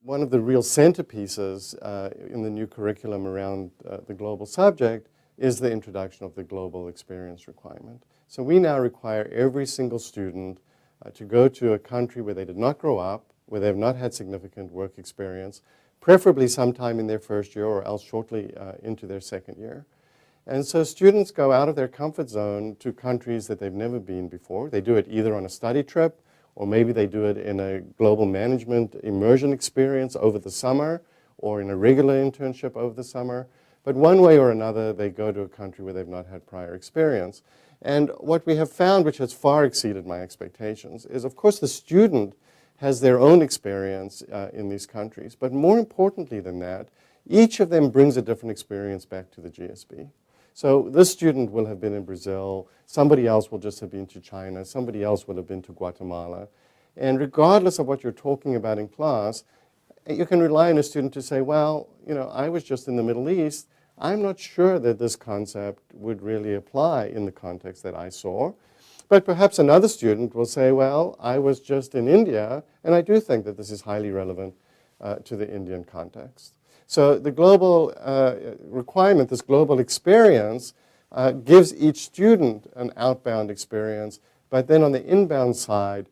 one of the real centerpieces in the new curriculum around the global subject is the introduction of the global experience requirement. So we now require every single student to go to a country where they did not grow up, where they have not had significant work experience, preferably sometime in their first year or else shortly into their second year. And so students go out of their comfort zone to countries that they've never been before. They do it either on a study trip, or maybe they do it in a global management immersion experience over the summer, or in a regular internship over the summer. But one way or another, they go to a country where they've not had prior experience. And what we have found, which has far exceeded my expectations, is of course the student has their own experience in these countries. But more importantly than that, each of them brings a different experience back to the GSB. So this student will have been in Brazil, somebody else will just have been to China, somebody else will have been to Guatemala. And regardless of what you're talking about in class, you can rely on a student to say, well, you know, I was just in the Middle East. I'm not sure that this concept would really apply in the context that I saw. But perhaps another student will say, well, I was just in India, and I do think that this is highly relevant to the Indian context. So the global requirement, this global experience, gives each student an outbound experience, but then on the inbound side,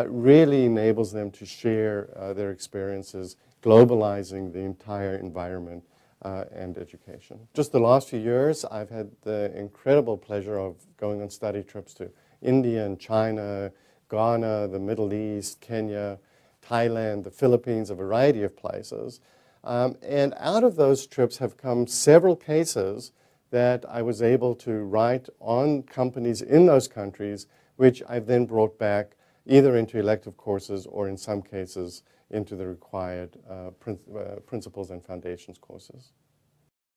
really enables them to share their experiences, globalizing the entire environment and education. Just the last few years, I've had the incredible pleasure of going on study trips to India and China, Ghana, the Middle East, Kenya, Thailand, the Philippines, a variety of places. And out of those trips have come several cases that I was able to write on companies in those countries, which I've then brought back either into elective courses or in some cases into the required principles and foundations courses.